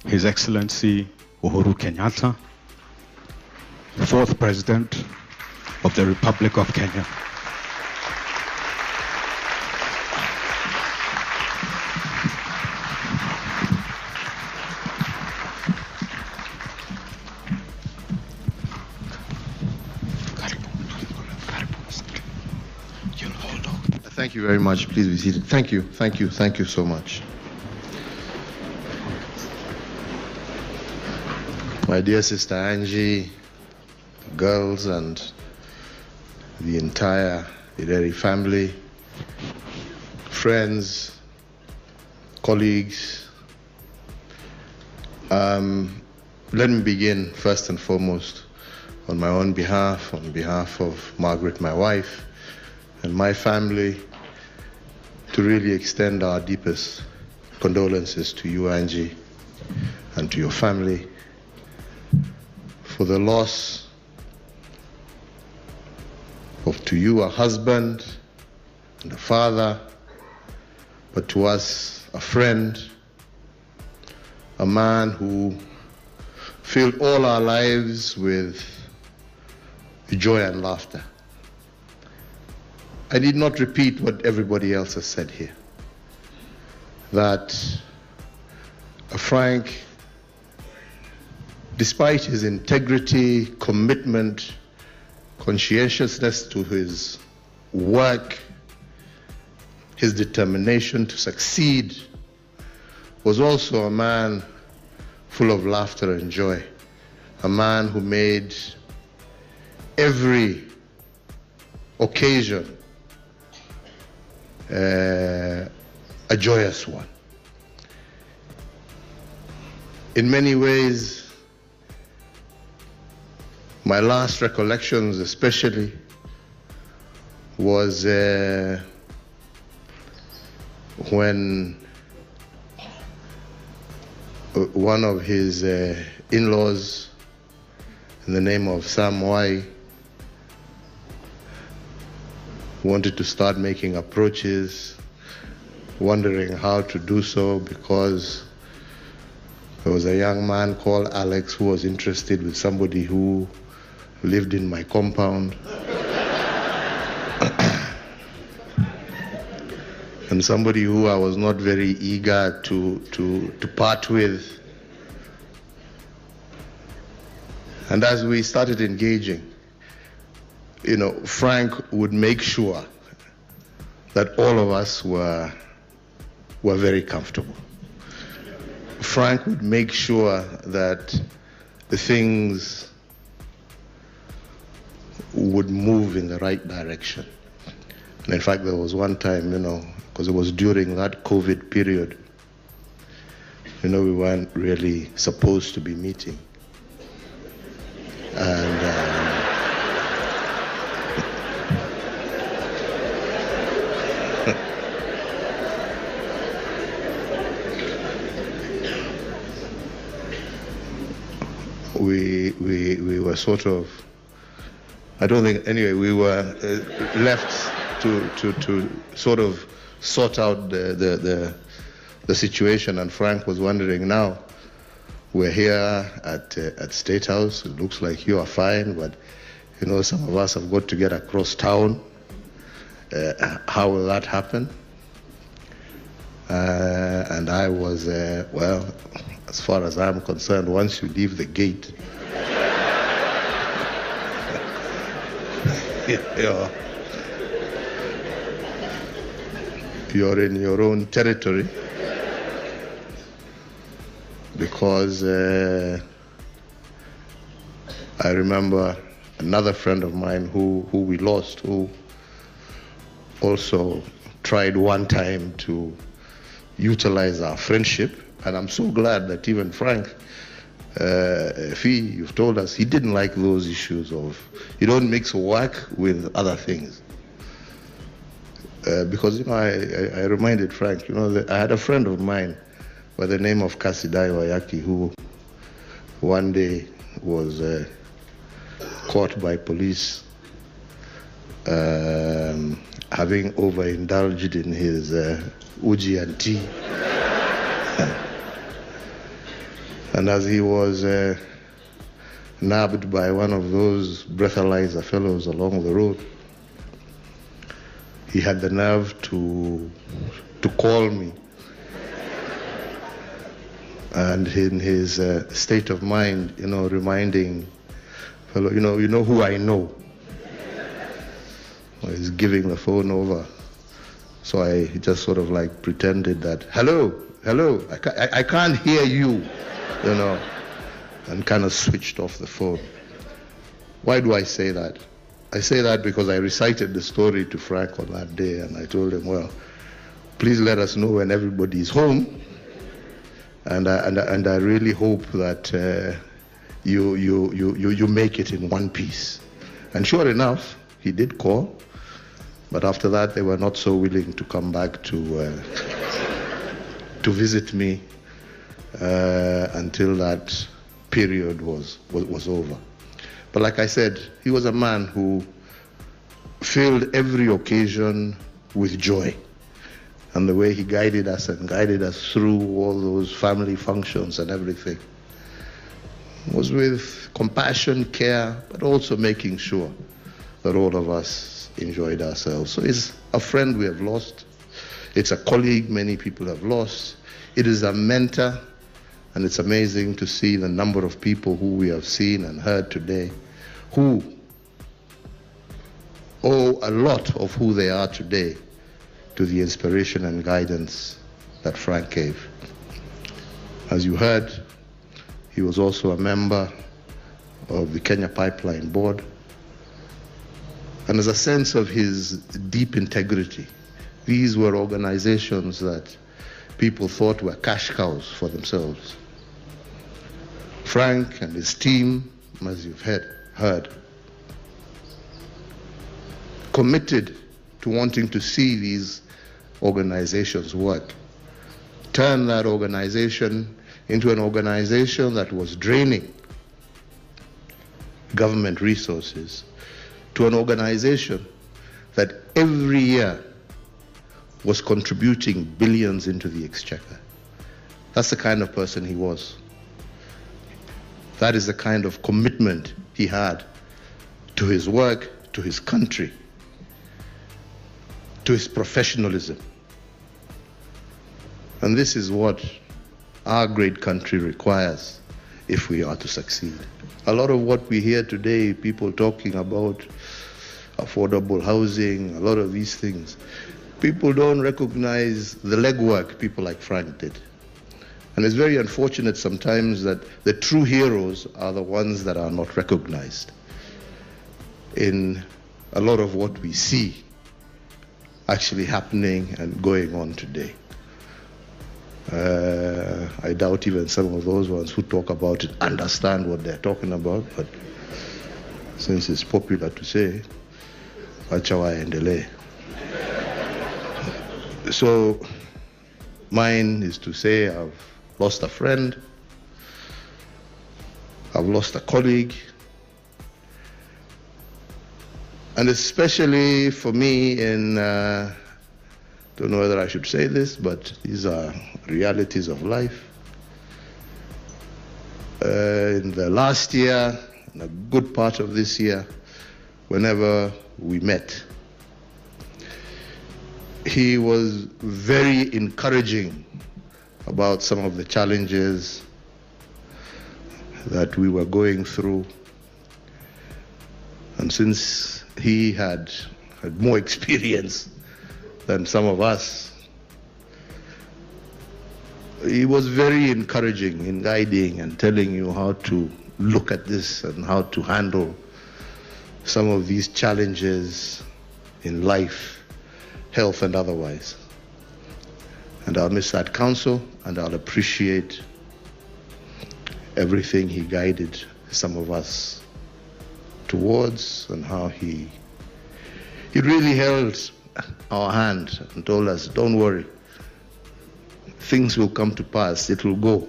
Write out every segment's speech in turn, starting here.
His Excellency Uhuru Kenyatta, the fourth President of the Republic of Kenya. Thank you very much. Please be seated. Thank you so much. My dear sister Angie, the girls and the entire Ireri family, friends, colleagues, let me begin first and foremost on my own behalf, on behalf of Margaret, my wife, and my family, to really extend our deepest condolences to you, Angie, and to your family for the loss of, to you, a husband and a father, but to us, a friend, a man who filled all our lives with joy and laughter. I did not repeat what everybody else has said here, that Frank, despite his integrity, commitment, conscientiousness to his work, his determination to succeed, was also a man full of laughter and joy, a man who made every occasion a joyous one. In many ways, my last recollections especially was when one of his in-laws, in the name of Sam Wai, wanted to start making approaches, wondering how to do so, because there was a young man called Alex who was interested with somebody who lived in my compound. And somebody who I was not very eager to part with. And as we started engaging, you know, Frank would make sure that all of us were very comfortable. Frank would make sure that the things would move in the right direction. And in fact, there was one time, you know, because it was during that COVID period, you know, we weren't really supposed to be meeting. And we were sort of, I don't think, anyway, we were left to sort of sort out the situation, and Frank was wondering, now we're here at State House, it looks like you are fine, but you know, some of us have got to get across town. How will that happen? And I was, well, as far as I'm concerned, once you leave the gate, you're in your own territory, because I remember another friend of mine who we lost, who also tried one time to utilize our friendship. And I'm so glad that even Frank, you've told us he didn't like those issues of, you don't mix work with other things. Because, you know, I reminded Frank, you know, I had a friend of mine by the name of Kasidai Wayaki, who one day was caught by police having overindulged in his uji and tea. And as he was nabbed by one of those breathalyzer fellows along the road, he had the nerve to call me. And in his state of mind, reminding fellow, you know who I know. Well, he's giving the phone over. So I just sort of like pretended that, hello, I can't hear you, and kind of switched off the phone. Why do I say that? I say that because I recited the story to Frank on that day, and I told him, well, please let us know when everybody's home, and I really hope that you make it in one piece. And sure enough, he did call, but after that they were not so willing to come back to visit me until that period was over. But like I said, he was a man who filled every occasion with joy. And the way he guided us through all those family functions and everything was with compassion, care, but also making sure that all of us enjoyed ourselves. So it's a friend we have lost. It's a colleague many people have lost. It is a mentor, and it's amazing to see the number of people who we have seen and heard today who owe a lot of who they are today to the inspiration and guidance that Frank gave. As you heard, he was also a member of the Kenya Pipeline Board, and as a sense of his deep integrity, these were organizations that people thought were cash cows for themselves. Frank and his team, as you've heard, committed to wanting to see these organizations work, turn that organization into an organization that was draining government resources to an organization that every year was contributing billions into the exchequer. That's the kind of person he was. That is the kind of commitment he had to his work, to his country, to his professionalism. And this is what our great country requires if we are to succeed. A lot of what we hear today, people talking about affordable housing, a lot of these things, people don't recognize the legwork people like Frank did. And it's very unfortunate sometimes that the true heroes are the ones that are not recognized in a lot of what we see actually happening and going on today. I doubt even some of those ones who talk about it understand what they're talking about, but since it's popular to say, wacha waendelee. So mine is to say I've lost a friend, I've lost a colleague, and especially for me in, don't know whether I should say this, but these are realities of life. In the last year, and a good part of this year, whenever we met, he was very encouraging about some of the challenges that we were going through. And since he had more experience than some of us, he was very encouraging in guiding and telling you how to look at this and how to handle some of these challenges in life, health and otherwise. And I'll miss that counsel, and I'll appreciate everything he guided some of us towards, and how he really held our hand and told us, don't worry, things will come to pass, it will go.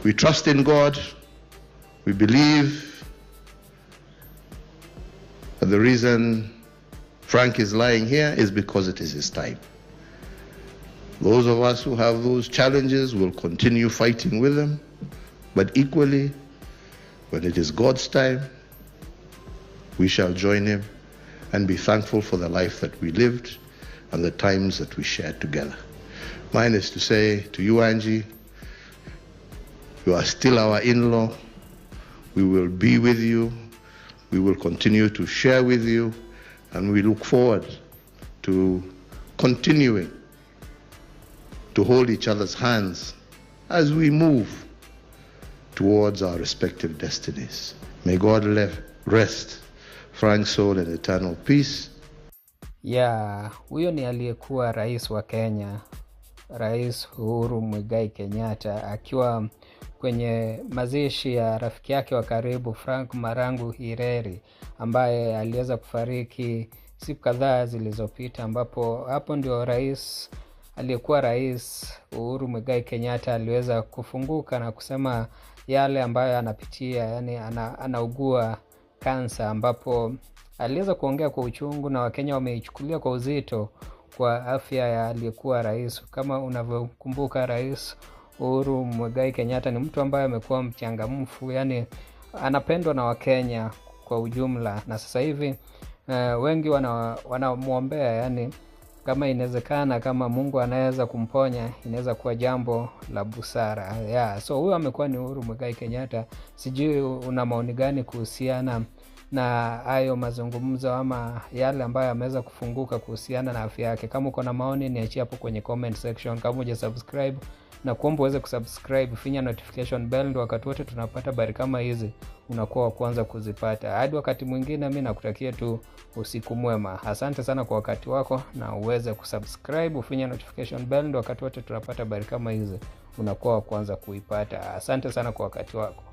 We trust in God, we believe that the reason Frank is lying here is because it is his time. Those of us who have those challenges will continue fighting with them, but equally, when it is God's time, we shall join him and be thankful for the life that we lived and the times that we shared together. Mine is to say to you, Angie, you are still our in-law. We will be with you. We will continue to share with you, and we look forward to continuing to hold each other's hands as we move towards our respective destinies. May God rest Frank's soul in eternal peace. Huyo ni aliyekuwa rais wa Kenya, Rais Uhuru Muigai Kenyatta, akiwa kwenye mazishi ya rafiki yake wa karibu Frank Marangu Hireri, ambaye aliweza kufariki siku kadhaa zilizopita, ambapo hapo ndio aliyekuwa rais Uhuru Muigai Kenyatta aliweza kufunguka na kusema yale ambayo anapitia, yani anaugua kansa, ambapo aliweza kuongea kwa uchungu na Wakenya wameichukulia kwa uzito kwa afya ya aliyekuwa rais. Kama unavyokumbuka, Rais Uhuru Muigai Kenyatta ni mtu ambaye amekuwa mchangamfu, yani anapendwa na Wakenya kwa ujumla, na sasa hivi wengi wanamuombea, yani kama inawezekana, kama Mungu anaweza kumponya, inaweza kuwa jambo la busara. So huyo amekuwa ni Uhuru Muigai Kenyatta. Sijui una maoni gani kuhusiana na hayo mazungumzo ama yale ambayo ameweza kufunguka kuhusiana na afya yake? Kama uko na maoni, niachie hapo kwenye comment section. Kama hujasubscribe, na kuomba uweze kusubscribe, finya notification bell, ndio wakati wote tunapata habari kama hizi unakuwa wa kwanza kuzipata. Hadi wakati mwingine, mimi nakutakia tu usiku mwema. Asante sana kwa wakati wako, na uweze kusubscribe, finya notification bell, ndio wakati wote tunapata habari kama hizi unakuwa wa kwanza kuipata. Asante sana kwa wakati wako.